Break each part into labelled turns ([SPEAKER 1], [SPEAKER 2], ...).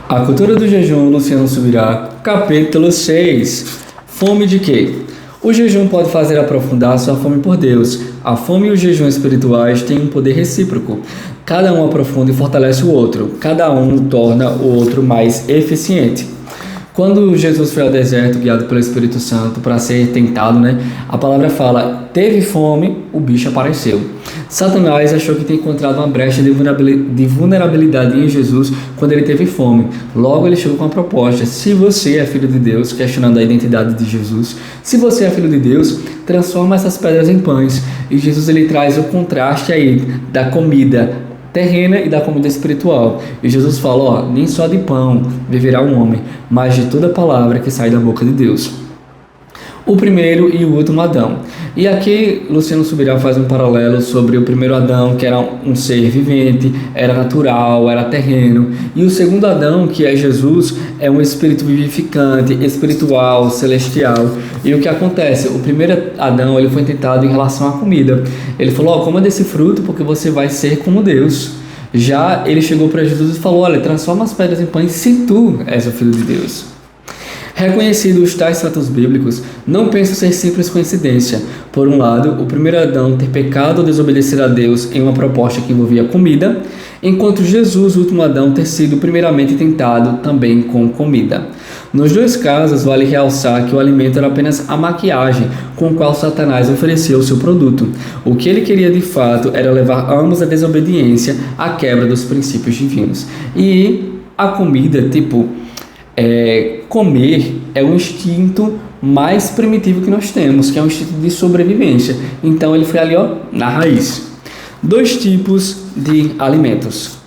[SPEAKER 1] A cultura do jejum, Luciano Subirá, capítulo 6. Fome de quê? O jejum pode fazer aprofundar sua fome por Deus. A fome e o jejum espirituais têm um poder recíproco. Cada um aprofunda e fortalece o outro. Cada um torna o outro mais eficiente. Quando Jesus foi ao deserto, guiado pelo Espírito Santo, para ser tentado, a palavra fala, teve fome, o bicho apareceu. Satanás achou que tinha encontrado uma brecha de vulnerabilidade em Jesus quando ele teve fome. Logo ele chegou com a proposta, se você é filho de Deus, questionando a identidade de Jesus, se você é filho de Deus, transforma essas pedras em pães. E Jesus ele traz o contraste aí da comida terrena e da comida espiritual. E Jesus fala, nem só de pão viverá um homem, mas de toda palavra que sai da boca de Deus. O primeiro e o último Adão. E aqui Luciano Subirá faz um paralelo sobre o primeiro Adão, que era um ser vivente, era natural, era terreno. E o segundo Adão, que é Jesus, é um espírito vivificante, espiritual, celestial. E o que acontece? O primeiro Adão ele foi tentado em relação à comida. Ele falou, coma desse fruto porque você vai ser como Deus. Já ele chegou para Jesus e falou, olha, transforma as pedras em pães se tu és o Filho de Deus. Reconhecidos os tais fatos bíblicos, não penso ser simples coincidência. Por um lado, o primeiro Adão ter pecado ou desobedecido a Deus em uma proposta que envolvia comida, enquanto Jesus, o último Adão, ter sido primeiramente tentado também com comida. Nos dois casos, vale realçar que o alimento era apenas a maquiagem com a qual Satanás ofereceu o seu produto. O que ele queria de fato era levar ambos à desobediência, à quebra dos princípios divinos. E a comida, comer é o instinto mais primitivo que nós temos, que é um instinto de sobrevivência. Então ele foi ali, na raiz. Dois tipos de alimentos.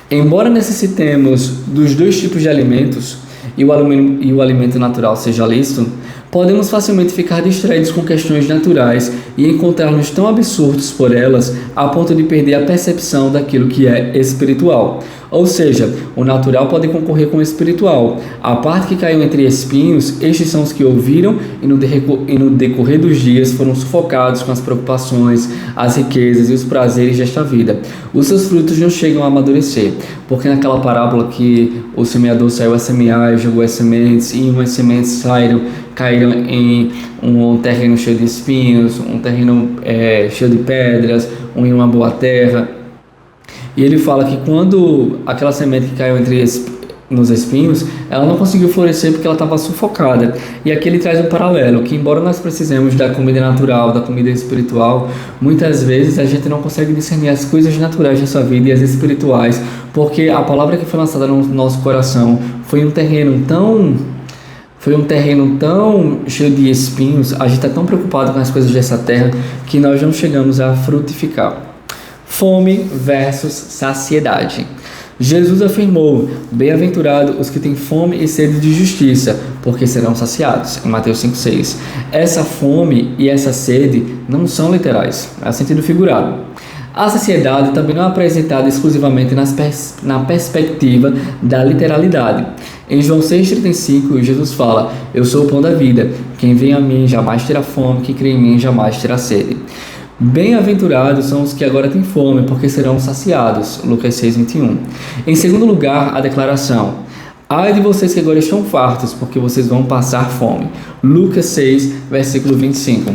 [SPEAKER 1] Embora necessitemos dos dois tipos de alimentos e o alimento natural seja lícito, podemos facilmente ficar distraídos com questões naturais e encontrar-nos tão absortos por elas a ponto de perder a percepção daquilo que é espiritual. Ou seja, o natural pode concorrer com o espiritual. A parte que caiu entre espinhos, estes são os que ouviram e no decorrer dos dias foram sufocados com as preocupações, as riquezas e os prazeres desta vida. Os seus frutos não chegam a amadurecer, porque naquela parábola que o semeador saiu a semear e jogou as sementes, e umas sementes caíram em um terreno cheio de espinhos, um terreno cheio de pedras, em uma boa terra. E ele fala que quando aquela semente que caiu nos espinhos, ela não conseguiu florescer porque ela estava sufocada. E aqui ele traz um paralelo, que embora nós precisemos da comida natural, da comida espiritual, muitas vezes a gente não consegue discernir as coisas naturais da sua vida e as espirituais, porque a palavra que foi lançada no nosso coração foi um terreno tão cheio de espinhos, a gente está tão preocupado com as coisas dessa terra que nós não chegamos a frutificar. Fome versus saciedade. Jesus afirmou, bem-aventurado os que têm fome e sede de justiça, porque serão saciados, em Mateus 5,6. Essa fome e essa sede não são literais, é sentido figurado. A saciedade também não é apresentada exclusivamente na perspectiva da literalidade. Em João 6,35, Jesus fala, eu sou o pão da vida, quem vem a mim jamais terá fome, quem crê em mim jamais terá sede. Bem-aventurados são os que agora têm fome, porque serão saciados. Lucas 6,21. Em segundo lugar, a declaração. Ai de vocês que agora estão fartos, porque vocês vão passar fome. Lucas 6, versículo 25.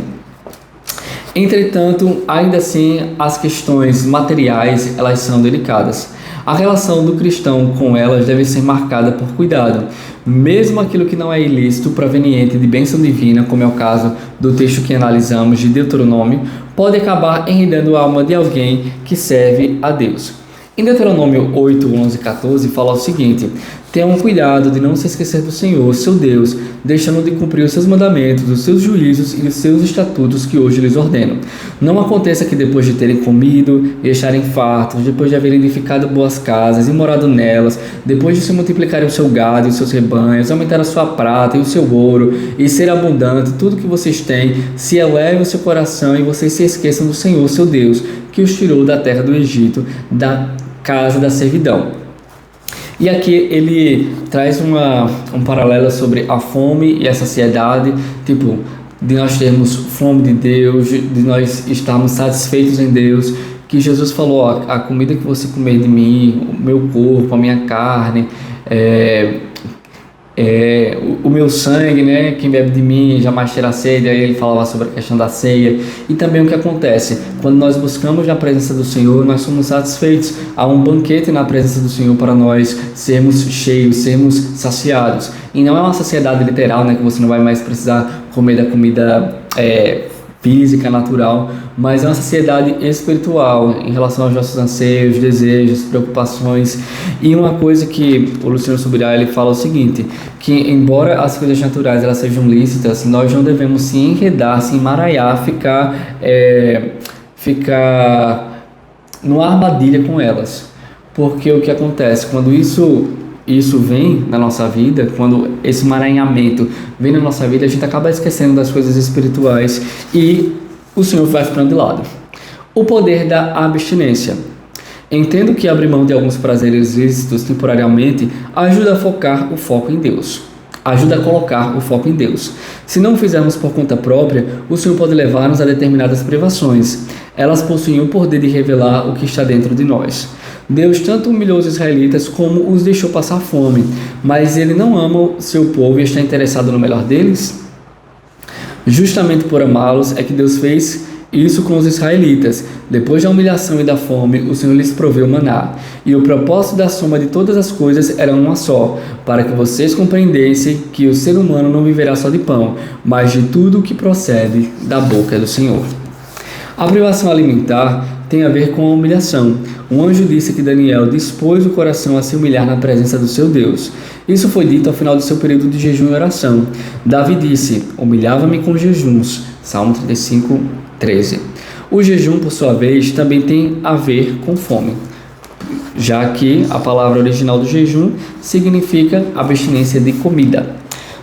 [SPEAKER 1] Entretanto, ainda assim, as questões materiais, elas são delicadas. A relação do cristão com elas deve ser marcada por cuidado. Mesmo aquilo que não é ilícito proveniente de bênção divina, como é o caso do texto que analisamos de Deuteronômio, pode acabar enredando a alma de alguém que serve a Deus. Em Deuteronômio 8, 11 e 14 fala o seguinte, tenham cuidado de não se esquecer do Senhor, seu Deus, deixando de cumprir os seus mandamentos, os seus juízos e os seus estatutos que hoje lhes ordeno. Não aconteça que depois de terem comido e estarem fartos, depois de haverem edificado boas casas e morado nelas, depois de se multiplicarem o seu gado e os seus rebanhos, aumentar a sua prata e o seu ouro e ser abundante, tudo que vocês têm, se eleve o seu coração e vocês se esqueçam do Senhor, seu Deus, que os tirou da terra do Egito, da casa da servidão. E aqui ele traz um paralelo sobre a fome e a saciedade, de nós termos fome de Deus, de nós estarmos satisfeitos em Deus, que Jesus falou, a comida que você comer de mim, o meu corpo, a minha carne, o meu sangue, né? Quem bebe de mim jamais terá sede. Aí ele falava sobre a questão da ceia. E também o que acontece, quando nós buscamos na presença do Senhor, nós somos satisfeitos. Há um banquete na presença do Senhor para nós sermos cheios, sermos saciados. E não é uma saciedade literal, né? Que você não vai mais precisar comer da comida física, natural, mas é uma saciedade espiritual em relação aos nossos anseios, desejos, preocupações. E uma coisa que o Luciano Subirá ele fala é o seguinte, que embora as coisas naturais elas sejam lícitas, nós não devemos se enredar, se emaranhar, ficar numa armadilha com elas. Porque o que acontece, quando isso vem na nossa vida, quando esse emaranhamento vem na nossa vida, a gente acaba esquecendo das coisas espirituais e o Senhor vai ficando de lado. O poder da abstinência. Entendo que abrir mão de alguns prazeres lícitos temporariamente ajuda a focar o foco em Deus. Ajuda a colocar o foco em Deus. Se não o fizermos por conta própria, o Senhor pode levar-nos a determinadas privações. Elas possuem o poder de revelar o que está dentro de nós. Deus tanto humilhou os israelitas como os deixou passar fome, mas Ele não ama o seu povo e está interessado no melhor deles? Justamente por amá-los é que Deus fez isso com os israelitas. Depois da humilhação e da fome, o Senhor lhes proveu maná. E o propósito da soma de todas as coisas era uma só, para que vocês compreendessem que o ser humano não viverá só de pão, mas de tudo o que procede da boca do Senhor. A privação alimentar tem a ver com a humilhação. Um anjo disse que Daniel dispôs o coração a se humilhar na presença do seu Deus. Isso foi dito ao final do seu período de jejum e oração. Davi disse, humilhava-me com jejuns. Salmo 35, 13. O jejum, por sua vez, também tem a ver com fome, já que a palavra original do jejum significa abstinência de comida.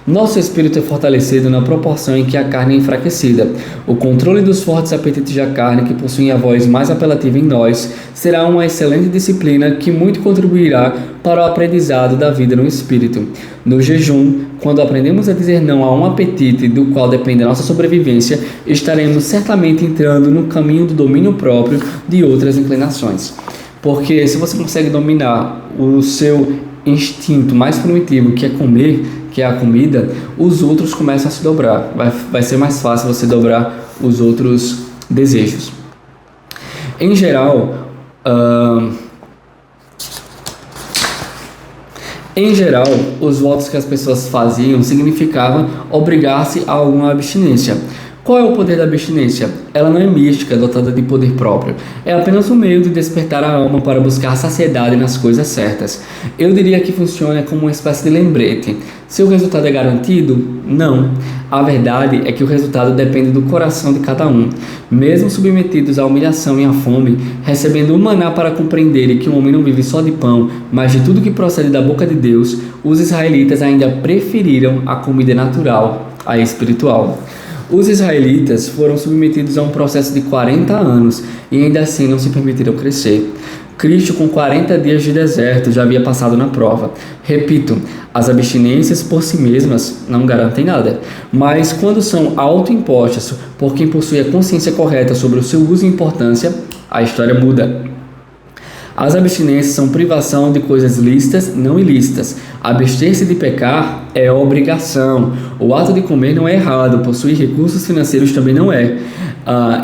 [SPEAKER 1] Nosso espírito é fortalecido na proporção em que a carne é enfraquecida. O controle dos fortes apetites da carne, que possuem a voz mais apelativa em nós, será uma excelente disciplina que muito contribuirá para o aprendizado da vida no espírito. No jejum, quando aprendemos a dizer não a um apetite do qual depende a nossa sobrevivência, estaremos certamente entrando no caminho do domínio próprio de outras inclinações. Porque se você consegue dominar o seu instinto mais primitivo, que é comer, que é a comida, os outros começam a se dobrar. Vai ser mais fácil você dobrar os outros desejos. Em geral, os votos que as pessoas faziam significavam obrigar-se a alguma abstinência. Qual é o poder da abstinência? Ela não é mística, dotada de poder próprio. É apenas um meio de despertar a alma para buscar saciedade nas coisas certas. Eu diria que funciona como uma espécie de lembrete. Seu resultado é garantido? Não. A verdade é que o resultado depende do coração de cada um. Mesmo submetidos à humilhação e à fome, recebendo o maná para compreenderem que o homem não vive só de pão, mas de tudo que procede da boca de Deus, os israelitas ainda preferiram a comida natural à espiritual. Os israelitas foram submetidos a um processo de 40 anos e ainda assim não se permitiram crescer. Cristo, com 40 dias de deserto, já havia passado na prova. Repito, as abstinências por si mesmas não garantem nada, mas quando são autoimpostas por quem possui a consciência correta sobre o seu uso e importância, a história muda. As abstinências são privação de coisas lícitas, não ilícitas. Abster-se de pecar é obrigação. O ato de comer não é errado, possuir recursos financeiros também não é.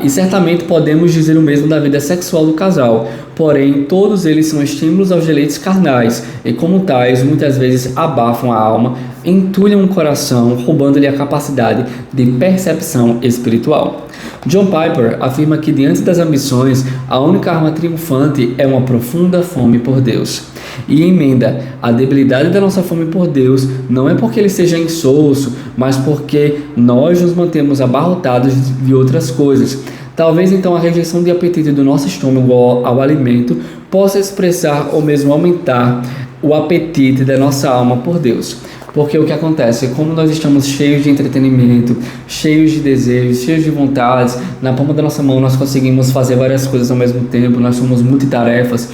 [SPEAKER 1] E certamente podemos dizer o mesmo da vida sexual do casal. Porém, todos eles são estímulos aos deleites carnais e, como tais, muitas vezes abafam a alma, entulham o coração, roubando-lhe a capacidade de percepção espiritual. John Piper afirma que, diante das ambições, a única arma triunfante é uma profunda fome por Deus. E emenda, a debilidade da nossa fome por Deus não é porque ele seja insosso, mas porque nós nos mantemos abarrotados de outras coisas. Talvez então a rejeição de apetite do nosso estômago ao alimento possa expressar ou mesmo aumentar o apetite da nossa alma por Deus. Porque o que acontece é como nós estamos cheios de entretenimento, cheios de desejos, cheios de vontades, na palma da nossa mão nós conseguimos fazer várias coisas ao mesmo tempo, nós somos multitarefas.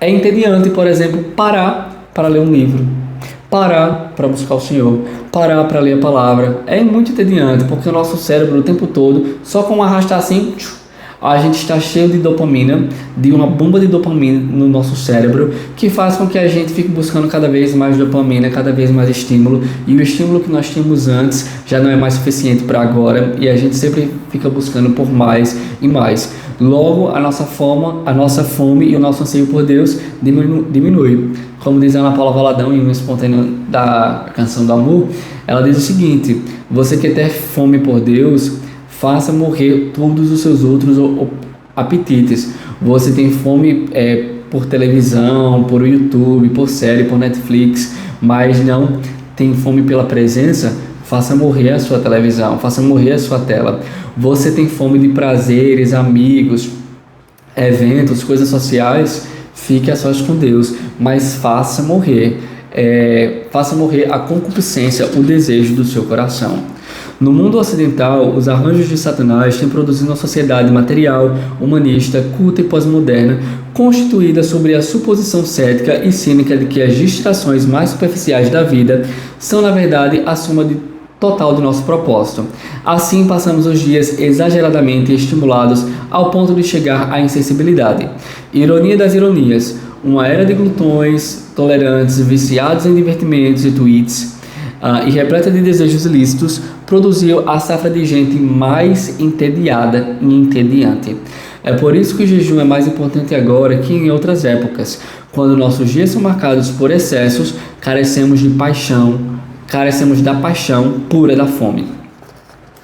[SPEAKER 1] É entediante, por exemplo, parar para ler um livro, parar para buscar o Senhor, parar para ler a palavra. É muito entediante, porque o nosso cérebro o tempo todo, só com um arrastar assim, a gente está cheio de dopamina, de uma bomba de dopamina no nosso cérebro, que faz com que a gente fique buscando cada vez mais dopamina, cada vez mais estímulo, e o estímulo que nós tínhamos antes já não é mais suficiente para agora, e a gente sempre fica buscando por mais e mais. Logo, a nossa fome e o nosso anseio por Deus diminui. Como diz a Ana Paula Valadão em um espontâneo da Canção do Amor, ela diz o seguinte: você quer ter fome por Deus, faça morrer todos os seus outros apetites. Você tem fome por televisão, por YouTube, por série, por Netflix, mas não tem fome pela presença, faça morrer a sua televisão, faça morrer a sua tela. Você tem fome de prazeres, amigos, eventos, coisas sociais, fique a sós com Deus, mas faça morrer a concupiscência, o desejo do seu coração. No mundo ocidental, os arranjos de Satanás têm produzido uma sociedade material, humanista, culta e pós-moderna, constituída sobre a suposição cética e cínica de que as distrações mais superficiais da vida são, na verdade, a soma total do nosso propósito. Assim, passamos os dias exageradamente estimulados ao ponto de chegar à insensibilidade. Ironia das ironias, uma era de glutões, tolerantes, viciados em divertimentos e tweets, e repleta de desejos ilícitos, produziu a safra de gente mais entediada e entediante. É por isso que o jejum é mais importante agora que em outras épocas. Quando nossos dias são marcados por excessos, carecemos da paixão pura da fome.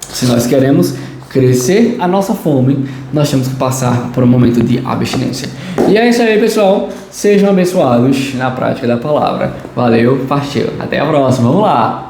[SPEAKER 1] Se nós queremos crescer a nossa fome, nós temos que passar por um momento de abstinência. E é isso aí, pessoal. Sejam abençoados na prática da palavra. Valeu, partiu. Até a próxima. Vamos lá!